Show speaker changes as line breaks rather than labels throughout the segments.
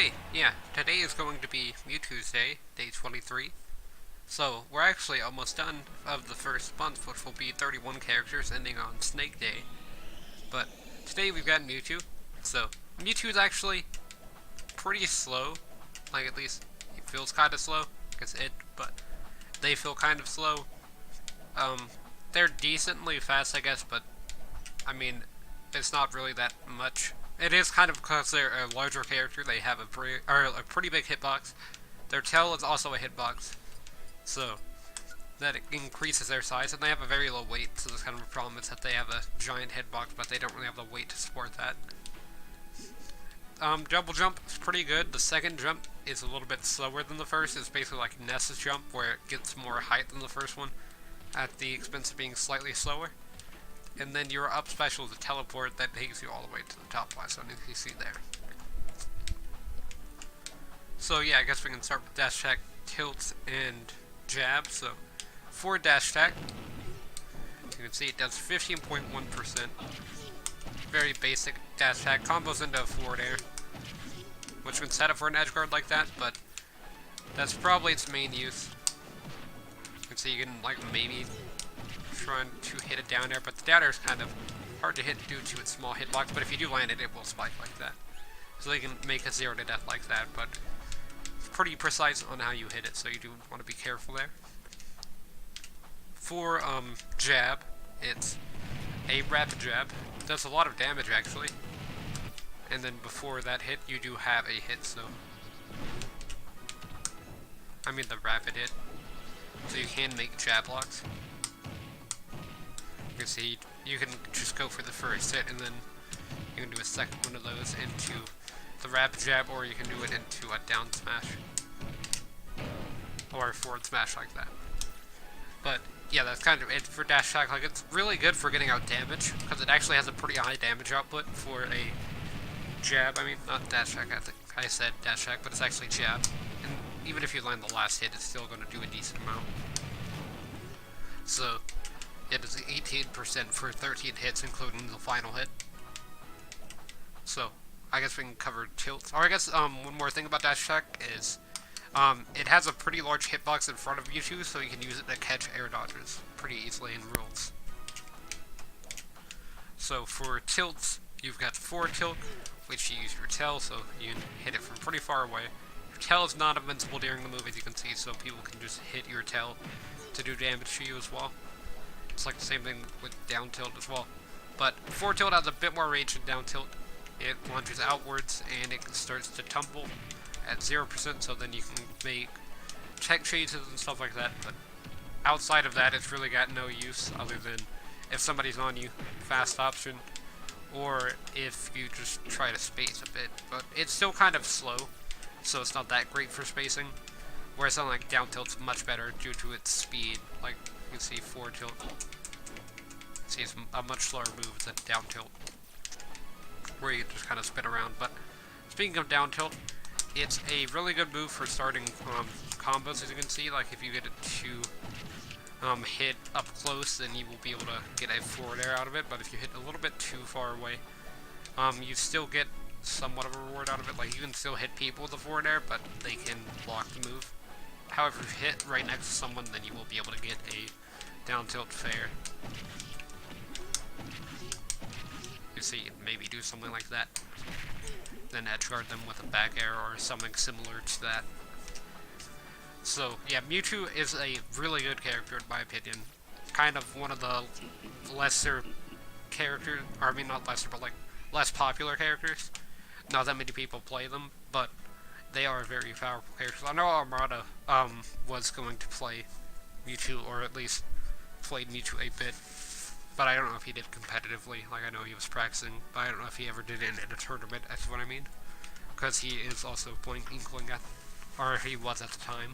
Okay, yeah, today is going to be Mewtwo's Day, day 23. So, we're actually almost done of the first month, which will be 31 characters ending on Snake Day. But today we've got Mewtwo. So, Mewtwo is actually pretty slow. Like, at least he feels kind of slow. It's it, but they feel kind of slow. They're decently fast, I guess, but I mean, it's not really that much. It is kind of because they're a larger character. They have a pretty big hitbox. Their tail is also a hitbox, so that increases their size, and they have a very low weight. So that's kind of a problem. Is that they have a giant hitbox, but they don't really have the weight to support that. Double jump is pretty good. The second jump is a little bit slower than the first. It's basically like Ness's jump, where it gets more height than the first one, at the expense of being slightly slower. And then your up special is a teleport that takes you all the way to the top last one, as you see there. So yeah, I guess we can start with dash attack, tilts, and jab. So for dash attack, you can see it does 15.1%. Very basic dash attack, combos into a forward air, which would set up for an edge guard like that, but that's probably its main use. You can see you can like maybe trying to hit it down air, but the down air is kind of hard to hit due to its small hitbox, but if you do land it, it will spike like that. So they can make a 0 to death like that, but it's pretty precise on how you hit it, so you do want to be careful there. For jab, it's a rapid jab. It does a lot of damage actually. And then before that hit, you do have a hit, so I mean the rapid hit. So you can make jab blocks. You can see, you can just go for the first hit, and then you can do a second one of those into the rapid jab, or you can do it into a down smash. Or a forward smash like that. But, yeah, that's kind of it for dash attack. Like, it's really good for getting out damage, because it actually has a pretty high damage output for a jab. I mean, not dash attack, I think I said dash attack, but it's actually jab. And even if you land the last hit, it's still going to do a decent amount. So it is 18% for 13 hits, including the final hit. So, I guess we can cover tilts. Or I guess one more thing about dash attack is it has a pretty large hitbox in front of Mewtwo, so you can use it to catch air dodges pretty easily in rules. So for tilts, you've got forward tilt, which you use your tail, so you can hit it from pretty far away. Your tail is not invincible during the move, as you can see, so people can just hit your tail to do damage to you as well. It's like the same thing with down tilt as well. But forward tilt has a bit more range than down tilt. It launches outwards and it starts to tumble at 0%, so then you can make check chases and stuff like that. But outside of that, it's really got no use other than if somebody's on you, fast option, or if you just try to space a bit. But it's still kind of slow, so it's not that great for spacing. Whereas something like down tilt's much better due to its speed. Like, you can see forward tilt. See, it's a much slower move than down tilt, where you can just kind of spin around. But speaking of down tilt, it's a really good move for starting combos, as you can see. Like, if you get it to hit up close, then you will be able to get a forward air out of it. But if you hit a little bit too far away, you still get somewhat of a reward out of it. Like, you can still hit people with a forward air, but they can block the move. However, if you hit right next to someone, then you will be able to get a down tilt fair. You see, maybe do something like that. Then edge guard them with a back air or something similar to that. So, yeah, Mewtwo is a really good character in my opinion. Kind of one of the lesser characters, or I mean not lesser, but like less popular characters. Not that many people play them, but they are very powerful characters. I know Armada was going to play Mewtwo, or at least played Mewtwo a bit, but I don't know if he did competitively. Like, I know he was practicing, but I don't know if he ever did it in a tournament, that's what I mean. Because he is also playing Inkling, or he was at the time.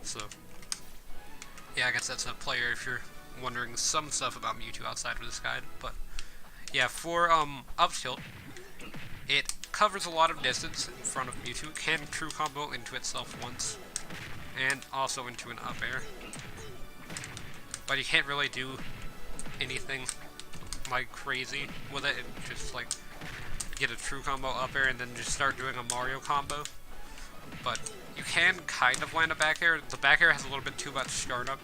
So, yeah, I guess that's a player if you're wondering some stuff about Mewtwo outside of this guide. But, yeah, for up tilt, it covers a lot of distance in front of Mewtwo. It can true combo into itself once, and also into an up air. But you can't really do anything like crazy with it. It just like get a true combo up air and then just start doing a Mario combo. But you can kind of land a back air. The back air has a little bit too much startup.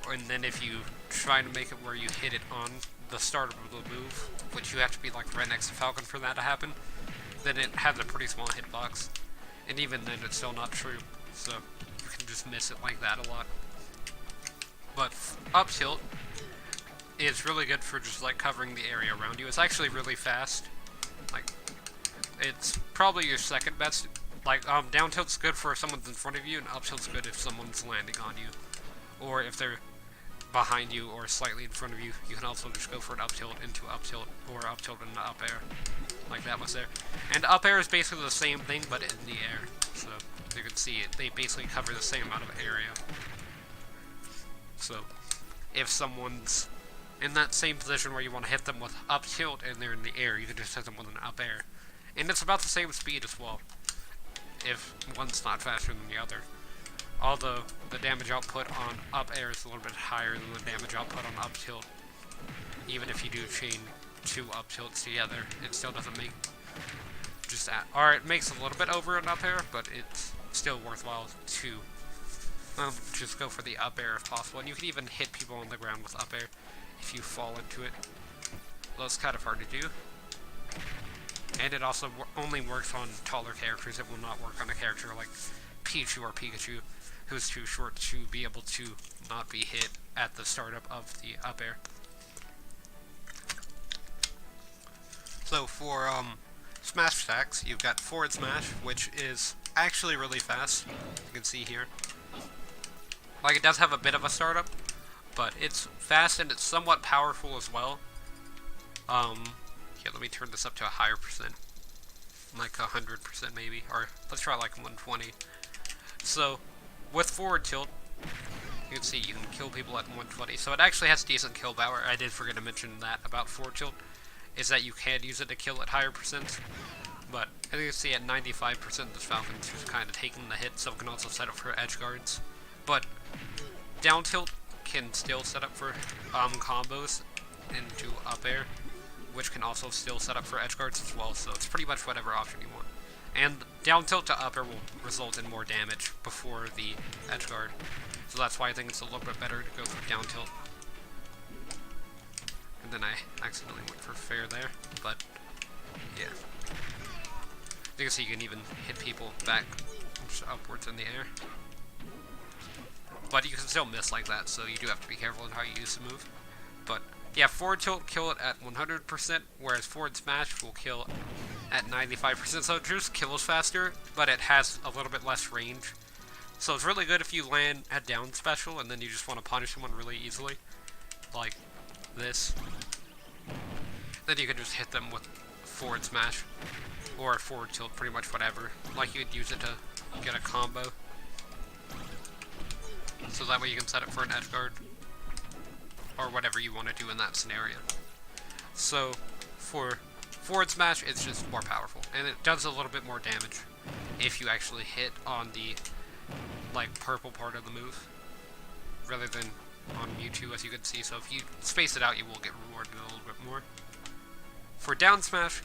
And then if you try to make it where you hit it on the start of the move, which you have to be like right next to Falcon for that to happen, then it has a pretty small hitbox. And even then it's still not true. So you can just miss it like that a lot. But up tilt is really good for just like covering the area around you. It's actually really fast. Like, it's probably your second best. Like, down tilt's good for if someone's in front of you, and up tilt's good if someone's landing on you. Or if they're behind you or slightly in front of you, you can also just go for an up tilt into up tilt, or up tilt into up air. Like that was there. And up air is basically the same thing, but in the air. So, you can see it. They basically cover the same amount of area. So, if someone's in that same position where you want to hit them with up tilt and they're in the air, you can just hit them with an up air. And it's about the same speed as well, if one's not faster than the other. Although, the damage output on up air is a little bit higher than the damage output on up tilt. Even if you do chain two up tilts together, it still doesn't make just that. Or it makes a little bit over an up air, but it's still worthwhile to just go for the up air if possible. And you can even hit people on the ground with up air if you fall into it. Well, it's kind of hard to do. And it also only works on taller characters. It will not work on a character like Pichu or Pikachu, who's too short to be able to not be hit at the startup of the up air. So for smash attacks, you've got forward smash, which is actually really fast. You can see here. Like, it does have a bit of a startup, but it's fast and it's somewhat powerful as well. Here, let me turn this up to a higher percent. Like 100% maybe, or let's try like 120. So, with forward tilt, you can see you can kill people at 120. So it actually has decent kill power. I did forget to mention that about forward tilt, is that you can use it to kill at higher percents. But as you can see, at 95%, this Falcon's just kind of taking the hit, so it can also set up for edge guards. But down tilt can still set up for combos into up air, which can also still set up for edge guards as well, so it's pretty much whatever option you want. And down tilt to up air will result in more damage before the edge guard, so that's why I think it's a little bit better to go for down tilt. And then I accidentally went for fair there, but yeah. You can see you can even hit people back just upwards in the air. But you can still miss like that, so you do have to be careful in how you use the move. But yeah, forward tilt kill it at 100%, whereas forward smash will kill at 95%. So it just kills faster, but it has a little bit less range. So it's really good if you land a down special and then you just want to punish someone really easily, like this. Then you can just hit them with forward smash or forward tilt, pretty much whatever. Like you could use it to get a combo. So that way you can set it for an edge guard, or whatever you want to do in that scenario. So, for forward smash, it's just more powerful, and it does a little bit more damage if you actually hit on the, like, purple part of the move, rather than on Mewtwo, as you can see. So if you space it out, you will get rewarded a little bit more. For down smash,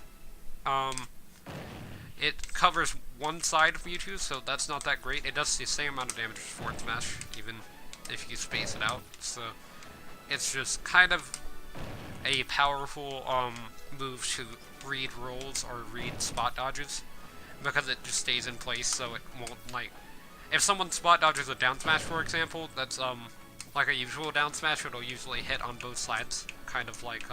it covers one side of Mewtwo, so that's not that great. It does the same amount of damage as forward smash, even if you space it out. So it's just kind of a powerful move to read rolls or read spot dodges, because it just stays in place, so it won't, like, if someone spot dodges a down smash, for example, that's like a usual down smash, it'll usually hit on both sides, kind of like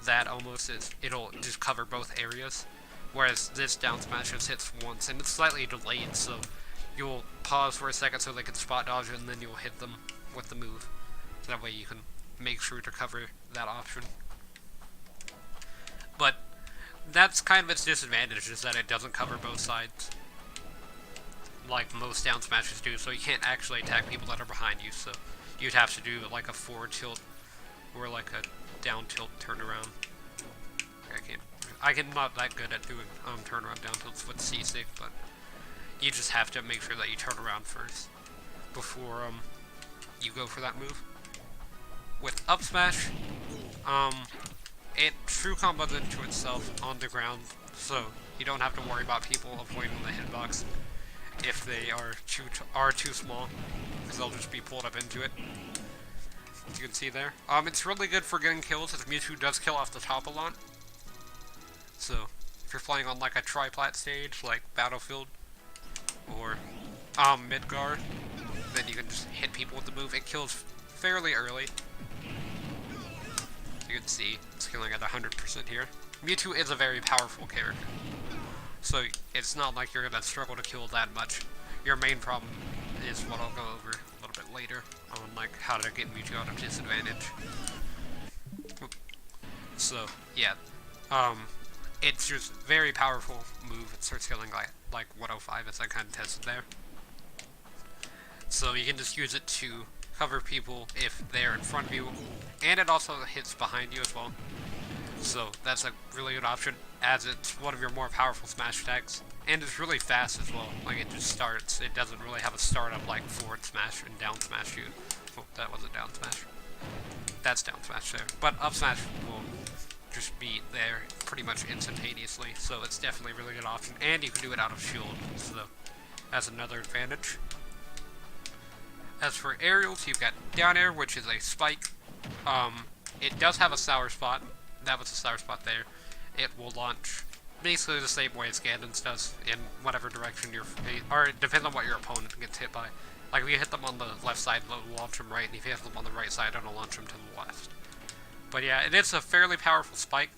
that almost is, it'll just cover both areas. Whereas this down smash just hits once, and it's slightly delayed, so you'll pause for a second so they can spot dodge, and then you'll hit them with the move. That way you can make sure to cover that option. But that's kind of its disadvantage, is that it doesn't cover both sides, like most down smashes do, so you can't actually attack people that are behind you, so you'd have to do like a forward tilt, or like a down tilt turnaround. I'm not that good at doing turnaround down tilts with C-Stick, but you just have to make sure that you turn around first before you go for that move. With up smash, it true combos into itself on the ground, so you don't have to worry about people avoiding the hitbox if they are too small, because they'll just be pulled up into it. As you can see there. It's really good for getting kills, as Mewtwo does kill off the top a lot. So, if you're playing on like a triplat stage, like Battlefield, or Midgar, then you can just hit people with the move. It kills fairly early. You can see it's killing at 100% here. Mewtwo is a very powerful character, so it's not like you're gonna struggle to kill that much. Your main problem is what I'll go over a little bit later on, like how to get Mewtwo out of disadvantage. So yeah, it's just very powerful move. It starts killing like 105 as I kind of tested there. So you can just use it to cover people if they're in front of you, and it also hits behind you as well. So that's a really good option, as it's one of your more powerful smash attacks, and it's really fast as well. Like, it just starts. It doesn't really have a startup like forward smash and down smash you. Oh, that wasn't down smash. That's down smash there. But up smash will just be there pretty much instantaneously, so it's definitely a really good option, and you can do it out of shield, so that's another advantage. As for aerials, you've got down air, which is a spike. It does have a sour spot. That was a sour spot there. It will launch basically the same way as Ganon's does, in whatever direction or it depends on what your opponent gets hit by. Like, if you hit them on the left side, it'll launch them right, and if you hit them on the right side, it'll launch them to the left. But yeah, it is a fairly powerful spike.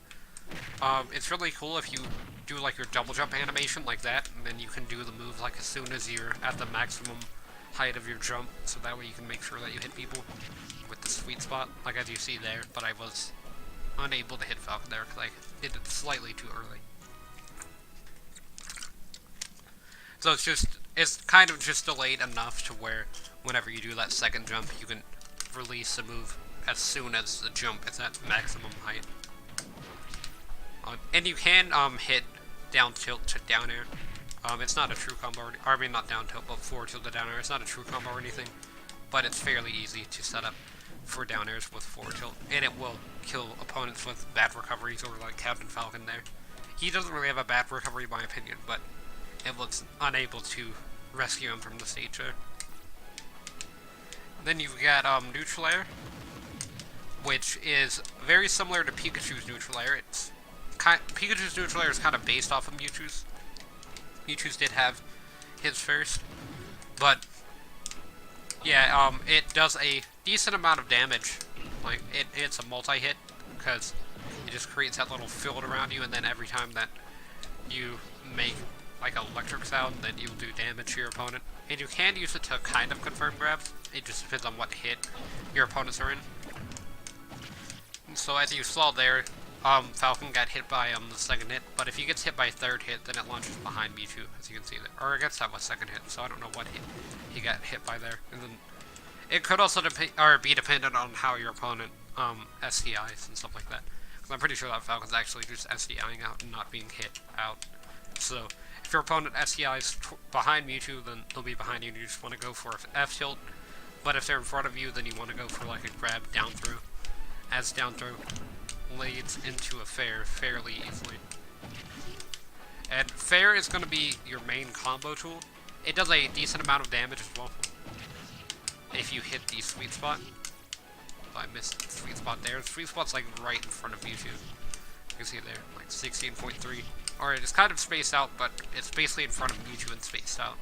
It's really cool if you do like your double jump animation like that, and then you can do the move like as soon as you're at the maximum height of your jump, so that way you can make sure that you hit people with the sweet spot, like as you see there. But I was unable to hit Falcon there because I hit it slightly too early. So it's kind of just delayed enough to where whenever you do that second jump, you can release the move as soon as the jump is at maximum height. And you can hit down tilt to down air. It's not a true combo, I mean not down tilt, but forward tilt to down air. It's not a true combo or anything, but it's fairly easy to set up for down airs with forward tilt, and it will kill opponents with bad recoveries, or like Captain Falcon there. He doesn't really have a bad recovery in my opinion, but it looks unable to rescue him from the stage there. Then you've got neutral air, which is very similar to Pikachu's neutral air. Pikachu's neutral air is kind of based off of Mewtwo's. Mewtwo's did have his first, but yeah, it does a decent amount of damage. Like, it's a multi-hit, because it just creates that little field around you, and then every time that you make like an electric sound, then you'll do damage to your opponent. And you can use it to kind of confirm grabs. It just depends on what hit your opponents are in. So as you saw there, Falcon got hit by the second hit, but if he gets hit by third hit, then it launches behind Mewtwo, as you can see there. Or I guess that was second hit, so I don't know what hit he got hit by there. And then it could also be dependent on how your opponent SDIs and stuff like that. Because I'm pretty sure that Falcon's actually just SDIing out and not being hit out. So if your opponent SDIs behind Mewtwo, then they'll be behind you and you just want to go for F tilt. But if they're in front of you, then you want to go for like a grab down throw, as down throw leads into a fair fairly easily. And fair is going to be your main combo tool. It does a decent amount of damage as well if you hit the sweet spot. I missed the sweet spot there. The sweet spot's like right in front of Mewtwo. You can see it there, like 16.3. Alright, it's kind of spaced out, but it's basically in front of Mewtwo and spaced out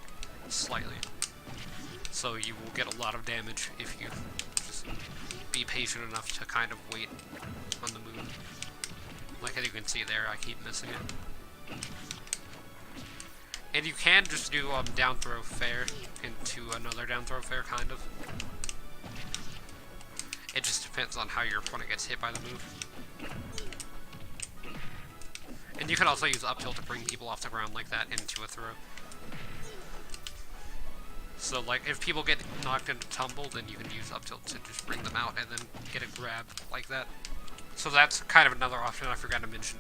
slightly. So you will get a lot of damage if you just be patient enough to kind of wait on the move. Like as you can see there, I keep missing it. And you can just do down throw fair into another down throw fair, kind of. It just depends on how your opponent gets hit by the move. And you can also use up tilt to bring people off the ground like that into a throw. So like if people get knocked into tumble, then you can use up tilt to just bring them out and then get a grab like that. So that's kind of another option I forgot to mention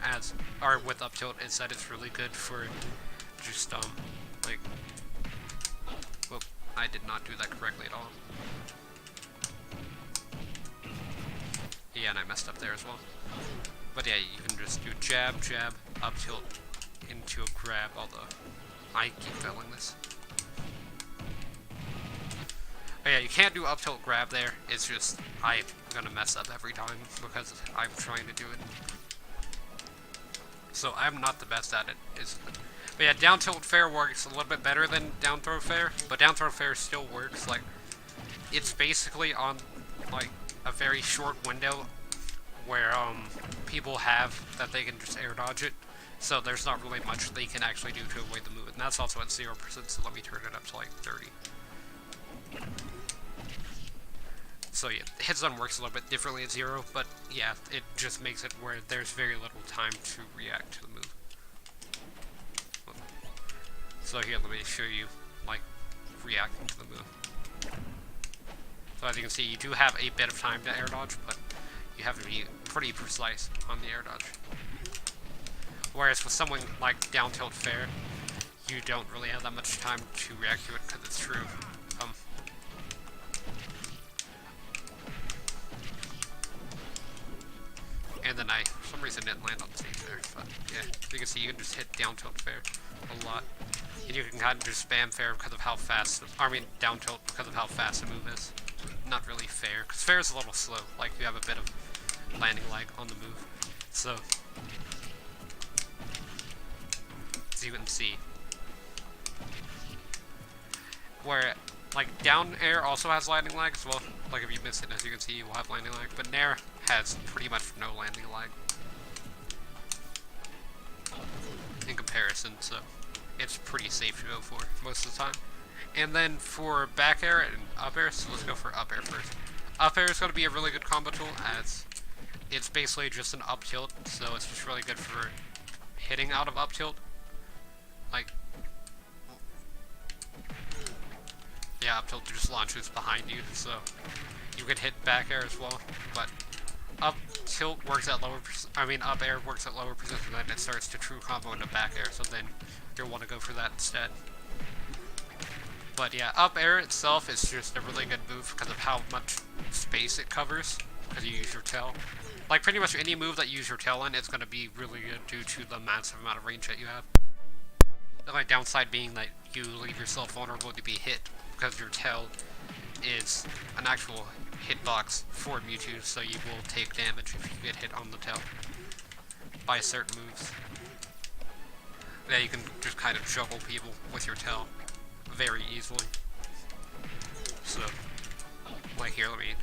with up tilt, is that it's really good for just like, whoop, I did not do that correctly at all. Yeah, and I messed up there as well. But yeah, you can just do jab, jab, up tilt, into a grab, although I keep failing this. But yeah, you can't do up tilt grab there. It's just, I'm gonna mess up every time because I'm trying to do it. So I'm not the best at it. But yeah, down tilt fair works a little bit better than down throw fair, but down throw fair still works. Like, it's basically on, like, a very short window where, people have that they can just air dodge it. So there's not really much they can actually do to avoid the move. And that's also at 0%, so let me turn it up to, like, 30. So yeah, hit zone works a little bit differently at 0, but yeah, it just makes it where there's very little time to react to the move. So here, let me show you, like, reacting to the move. So as you can see, you do have a bit of time to air dodge, but you have to be pretty precise on the air dodge. Whereas with someone like down tilt fair, you don't really have that much time to react to it because it's true. And then I, for some reason, didn't land on the stage there, but yeah, you can see you can just hit down tilt fair a lot. And you can kind of just spam fair because of how fast, down tilt because of how fast the move is. Not really fair, because fair is a little slow, like you have a bit of landing lag on the move. So, as you can see, where, like, down air also has landing lag as well. Like, if you miss it, as you can see, you will have landing lag, but nair has pretty much no landing lag in comparison, so it's pretty safe to go for most of the time. And then for back air and up air, so let's go for up air first. Up air is going to be a really good combo tool, as it's basically just an up tilt, so it's just really good for hitting out of up tilt. Like, yeah, up tilt just launches behind you, so you could hit back air as well, but up tilt works at lower, up air works at lower position, and then it starts to true combo into back air, so then you'll want to go for that instead. But yeah, up air itself is just a really good move because of how much space it covers, because you use your tail. Like, pretty much any move that you use your tail in, it's going to be really good due to the massive amount of range that you have. The only downside being that you leave yourself vulnerable to be hit, because your tail is an actual hitbox for Mewtwo, so you will take damage if you get hit on the tail by certain moves. Yeah, you can just kind of juggle people with your tail very easily. So, like here, let me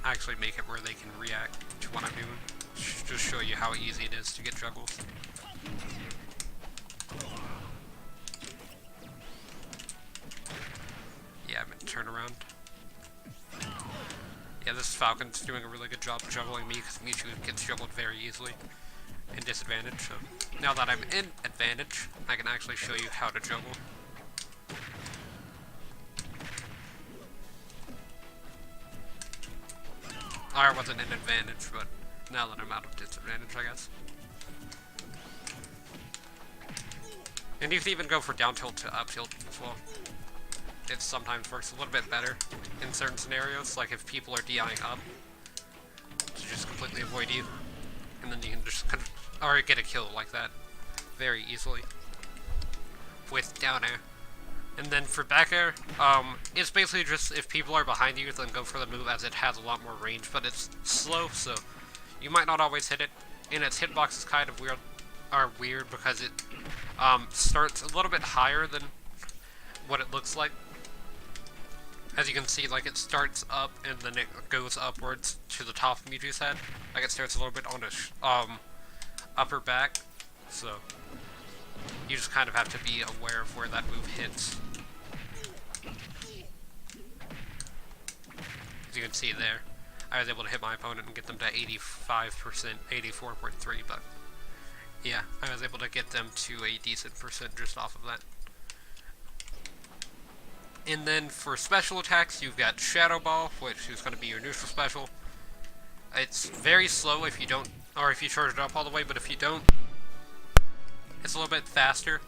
actually make it where they can react to what I'm doing. Just show you how easy it is to get juggles. Yeah, I'm gonna turn around. Yeah, this Falcon's doing a really good job juggling me because Mewtwo gets juggled very easily in disadvantage. So now that I'm in advantage, I can actually show you how to juggle. I wasn't in advantage, but now that I'm out of disadvantage, I guess. And you can even go for down tilt to up tilt as well. It sometimes works a little bit better in certain scenarios, like if people are DIing up, to just completely avoid you, and then you can just or get a kill like that very easily with down air. And then for back air, it's basically just if people are behind you, then go for the move as it has a lot more range, but it's slow, so you might not always hit it. And its hitbox is kind of weird because it starts a little bit higher than what it looks like. As you can see, like, it starts up and then it goes upwards to the top of Mewtwo's head. Like, it starts a little bit on his upper back, so you just kind of have to be aware of where that move hits. As you can see there, I was able to hit my opponent and get them to 85%, 84.3, but yeah, I was able to get them to a decent percent just off of that. And then for special attacks, you've got Shadow Ball, which is going to be your neutral special. It's very slow if you don't, or if you charge it up all the way, but if you don't, it's a little bit faster.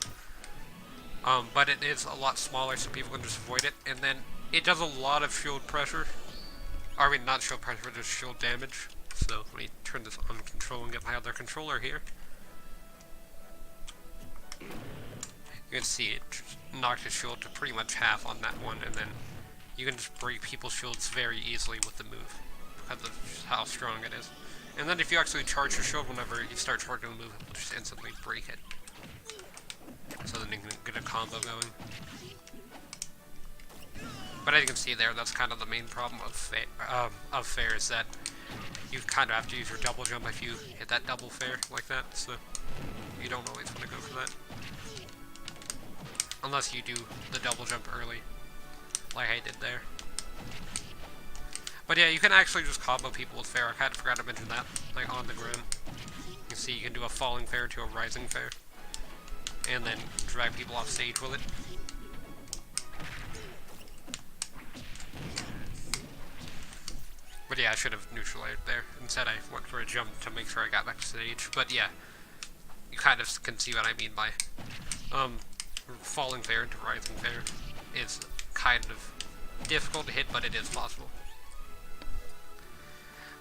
But it is a lot smaller, so people can just avoid it. And then it does a lot of shield pressure. Not shield pressure, but just shield damage. So let me turn this on control and get my other controller here. You can see it knocked his shield to pretty much half on that one, and then you can just break people's shields very easily with the move because of how strong it is. And then if you actually charge your shield whenever you start charging the move, it will just instantly break it. So then you can get a combo going. But as you can see there, that's kind of the main problem of fair is that you kind of have to use your double jump if you hit that double fair like that, so you don't always want to go for that. Unless you do the double jump early, like I did there. But yeah, you can actually just combo people with fair. I kind of forgot to mention that, like on the ground. You can see you can do a falling fair to a rising fair, and then drag people off stage with it. But yeah, I should have neutralized there. Instead, I went for a jump to make sure I got back to stage. But yeah, you kind of can see what I mean by falling fair into rising fair is kind of difficult to hit, but it is possible.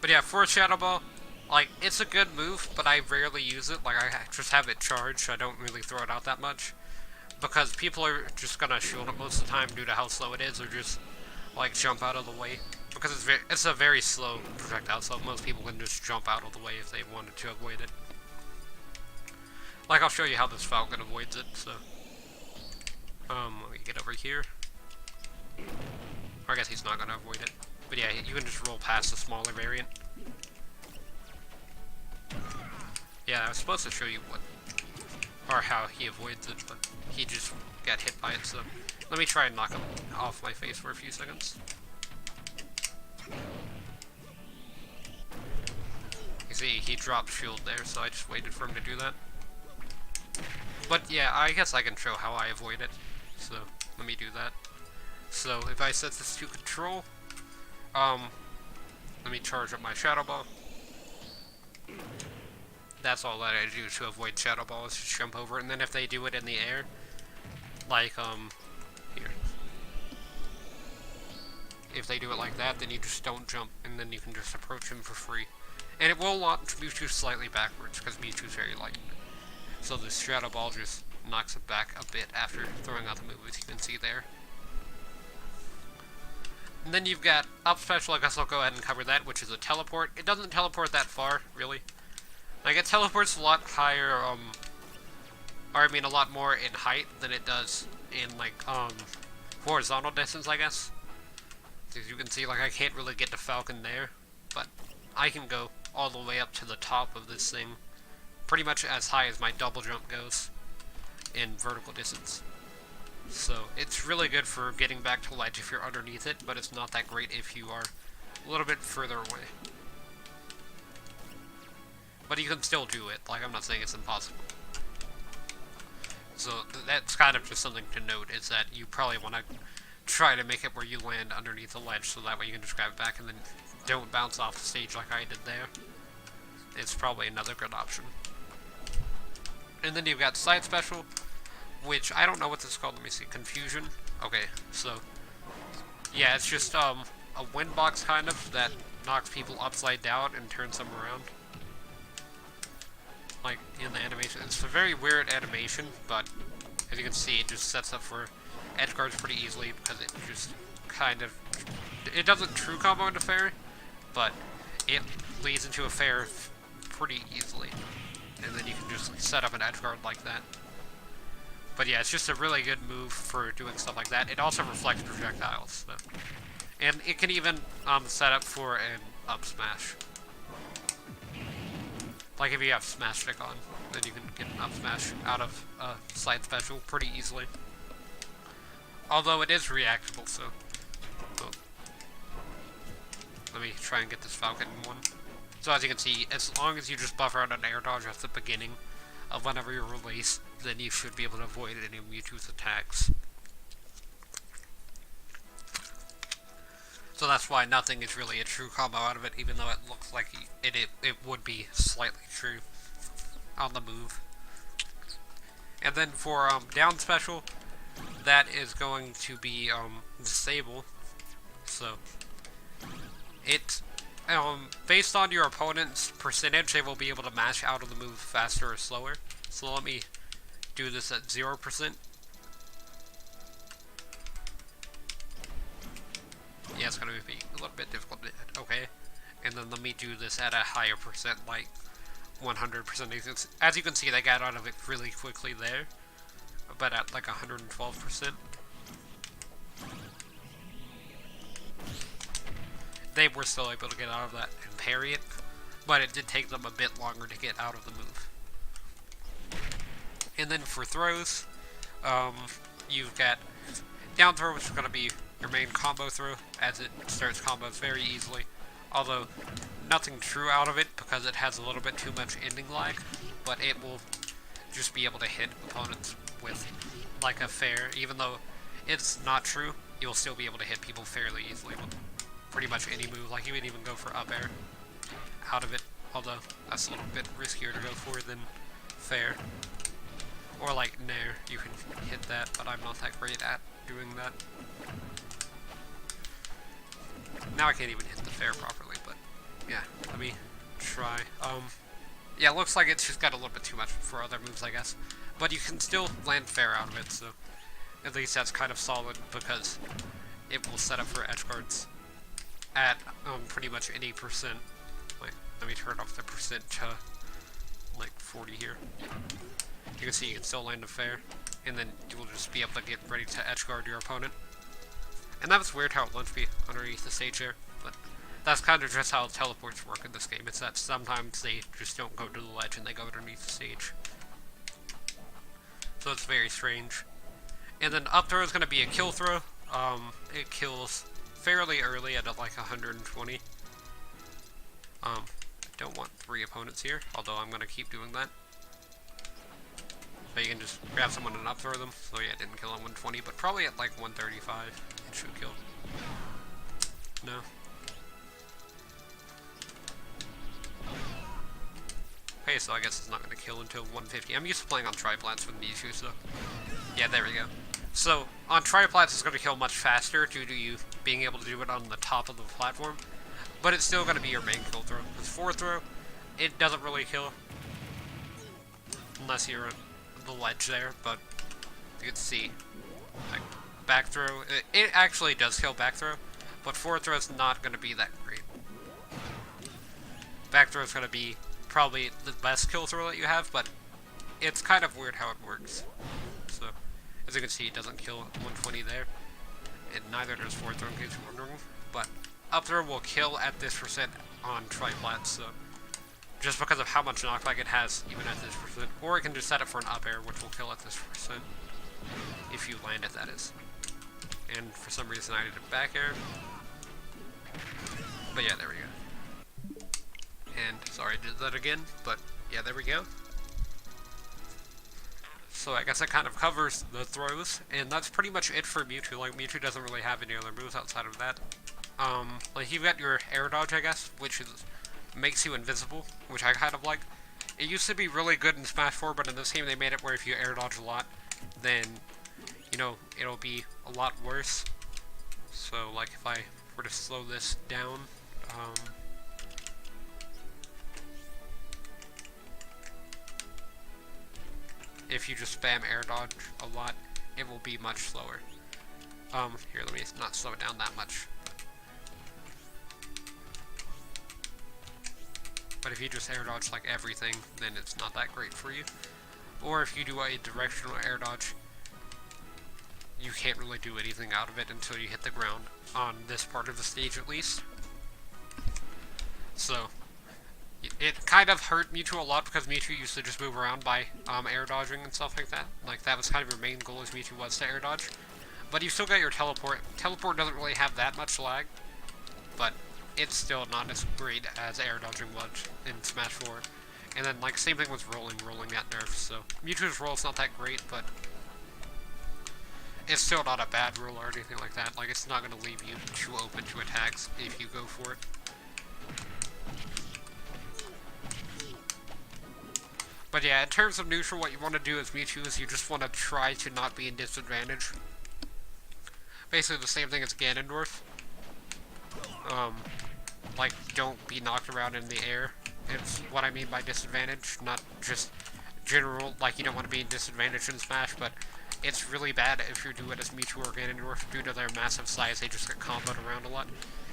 But yeah, for Shadow Ball, like, it's a good move, but I rarely use it. Like, I just have it charged, I don't really throw it out that much. Because people are just gonna shield it most of the time due to how slow it is, or just, like, jump out of the way. Because it's a very slow projectile, so most people can just jump out of the way if they wanted to avoid it. Like, I'll show you how this Falcon avoids it, so... let me get over here. Or I guess he's not gonna avoid it. But yeah, you can just roll past the smaller variant. Yeah, I was supposed to show you what... or how he avoids it, but he just got hit by it, so... Let me try and knock him off my face for a few seconds. You see, he dropped shield there, so I just waited for him to do that. But yeah, I guess I can show how I avoid it. So, let me do that. So, if I set this to control, let me charge up my Shadow Ball. That's all that I do to avoid Shadow Ball, is just jump over it. And then if they do it in the air, like, here. If they do it like that, then you just don't jump, and then you can just approach him for free. And it will launch Mewtwo slightly backwards, because Mewtwo's very light. So this Shadow Ball just knocks it back a bit after throwing out the move, as you can see there. And then you've got up special. I guess I'll go ahead and cover that, which is a teleport. It doesn't teleport that far, really. Like, it teleports a lot higher, or I mean a lot more in height than it does in, like, horizontal distance, I guess. As you can see, like, I can't really get to Falcon there, but I can go all the way up to the top of this thing, pretty much as high as my double jump goes in vertical distance. So, it's really good for getting back to ledge if you're underneath it, but it's not that great if you are a little bit further away. But you can still do it, like, I'm not saying it's impossible. So, that's kind of just something to note, is that you probably want to try to make it where you land underneath the ledge, so that way you can just grab it back and then don't bounce off the stage like I did there. It's probably another good option. And then you've got Side Special, which I don't know what this is called. Let me see. Confusion. Okay, so yeah, it's just a wind box kind of that knocks people upside down and turns them around. Like in the animation, it's a very weird animation, but as you can see, it just sets up for edge guards pretty easily because it just kind of, it doesn't true combo into fair, but it leads into a fair pretty easily, and then you can just set up an edge guard like that. But yeah, it's just a really good move for doing stuff like that. It also reflects projectiles, so. And it can even set up for an up smash. Like if you have Smash Stick on, then you can get an up smash out of Side Special pretty easily. Although it is reactable, so. Oh. Let me try and get this Falcon in one. So as you can see, as long as you just buffer out an air dodge at the beginning of whenever you're released, then you should be able to avoid any of Mewtwo's attacks. So that's why nothing is really a true combo out of it, even though it looks like it would be slightly true on the move. And then for down special, that is going to be disable. So it Based on your opponent's percentage, they will be able to mash out of the move faster or slower. So let me do this at 0%. Yeah, it's gonna be a little bit difficult. Okay. And then let me do this at a higher percent, like 100%. As you can see, they got out of it really quickly there. But at like 112%. They were still able to get out of that and parry it. But it did take them a bit longer to get out of the move. And then for throws, you've got down throw, which is going to be your main combo throw, as it starts combos very easily. Although, nothing true out of it, because it has a little bit too much ending lag, but it will just be able to hit opponents with, like, a fair, even though it's not true, you'll still be able to hit people fairly easily with pretty much any move. Like, you would even go for up air out of it, although that's a little bit riskier to go for than fair. Or like nair, you can hit that, but I'm not that great at doing that. Now I can't even hit the fair properly, but yeah, let me try. Yeah, it looks like it's just got a little bit too much for other moves, I guess. But you can still land fair out of it, so at least that's kind of solid, because it will set up for edge guards at pretty much any percent. Like, let me turn off the percent to like 40 here. You can see you can still land a fair, and then you will just be able to get ready to edge guard your opponent. And that was weird how it launched me underneath the stage there, but that's kind of just how teleports work in this game. It's that sometimes they just don't go to the ledge and they go underneath the stage. So it's very strange. And then up throw is going to be a kill throw. It kills fairly early at like 120. I don't want 3 opponents here, although I'm going to keep doing that. So you can just grab someone and up throw them. So yeah, it didn't kill on 120, but probably at like 135 it should kill. No. Okay, so I guess it's not going to kill until 150. I'm used to playing on triplats with Mewtwo, so yeah, there we go. So on triplats, it's going to kill much faster due to you being able to do it on the top of the platform, but it's still going to be your main kill throw. With 4 throw, it doesn't really kill unless you're the ledge there, but you can see, like, back throw, it actually does kill back throw, but 4 throw is not going to be that great. Back throw is going to be probably the best kill throw that you have, but it's kind of weird how it works. So, as you can see, it doesn't kill 120 there, and neither does 4 throw in case you're wondering, but up throw will kill at this percent on triplats, so just because of how much knockback it has, even at this percent. Or it can just set it for an up air, which will kill at this percent. If you land it, that is. And for some reason I did a back air. But yeah, there we go. And, sorry I did that again, but yeah, there we go. So I guess that kind of covers the throws, and that's pretty much it for Mewtwo. Like, Mewtwo doesn't really have any other moves outside of that. Like, you've got your air dodge, I guess, which is makes you invisible, which I kind of like. It used to be really good in Smash 4, but in this game they made it where if you air dodge a lot, then, you know, it'll be a lot worse. So, like, if I were to slow this down, if you just spam air dodge a lot, it will be much slower. Here, let me not slow it down that much. But if you just air dodge like everything, then it's not that great for you. Or if you do a directional air dodge, you can't really do anything out of it until you hit the ground, on this part of the stage at least. So, it kind of hurt Mewtwo a lot because Mewtwo used to just move around by air dodging and stuff like that. Like, that was kind of your main goal as Mewtwo was to air dodge. But you still got your teleport. Teleport doesn't really have that much lag, but it's still not as great as air dodging was in Smash 4. And then, like, same thing with rolling got nerfed, so Mewtwo's roll is not that great, but it's still not a bad roll or anything like that. Like, it's not going to leave you too open to attacks if you go for it. But yeah, in terms of neutral, what you want to do as Mewtwo is you just want to try to not be in disadvantage. Basically the same thing as Ganondorf. like, don't be knocked around in the air. It's what I mean by disadvantage, not just general, like, you don't want to be in disadvantage in Smash, but it's really bad if you do it as Mewtwo or Ganondorf. Due to their massive size, they just get comboed around a lot.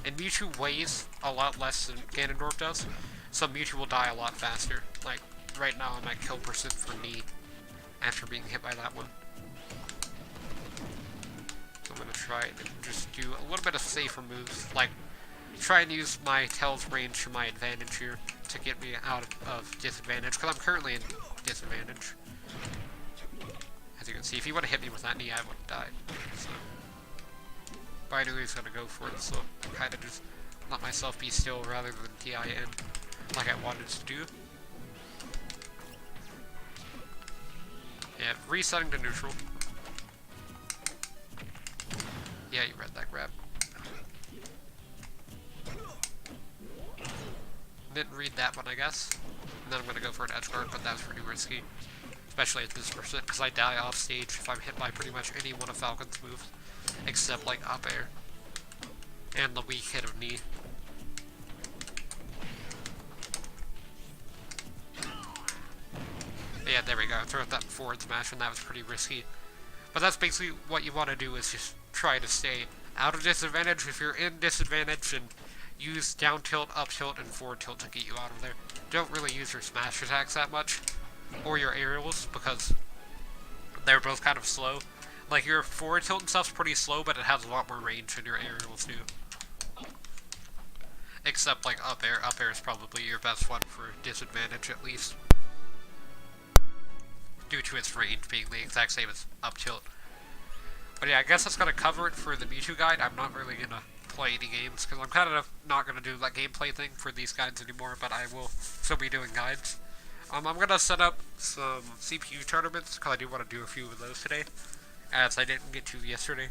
And Mewtwo weighs a lot less than Ganondorf does, so Mewtwo will die a lot faster. Like, right now I'm at kill percent for me after being hit by that one. So I'm going to try and just do a little bit of safer moves, like try and use my Tail's range to my advantage here to get me out of disadvantage, because I'm currently in disadvantage. As you can see, if he would have hit me with that knee, I would have died. So, but I knew he was going to go for it, so I kind of just let myself be still rather than TIN, like I wanted to do. Yeah, resetting to neutral. Yeah, you read that grab. Didn't read that one, I guess. And then I'm going to go for an edge guard, but that was pretty risky. Especially at this percent, because I die off stage if I'm hit by pretty much any one of Falcon's moves. Except, like, up air. And the weak hit of knee. But yeah, there we go. I threw out that forward smash, and that was pretty risky. But that's basically what you want to do, is just try to stay out of disadvantage. If you're in disadvantage, and use down tilt, up tilt, and forward tilt to get you out of there. Don't really use your smash attacks that much, or your aerials, because they're both kind of slow. Like, your forward tilt and stuff's pretty slow, but it has a lot more range than your aerials do. Except, like, up air. Up air is probably your best one for disadvantage, at least. Due to its range being the exact same as up tilt. But yeah, I guess that's going to cover it for the Mewtwo guide. I'm not really going to play any games, because I'm kind of not going to do that gameplay thing for these guides anymore, but I will still be doing guides. I'm going to set up some CPU tournaments, because I do want to do a few of those today, as I didn't get to yesterday.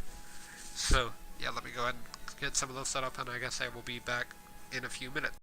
So, yeah, let me go ahead and get some of those set up, and I guess I will be back in a few minutes.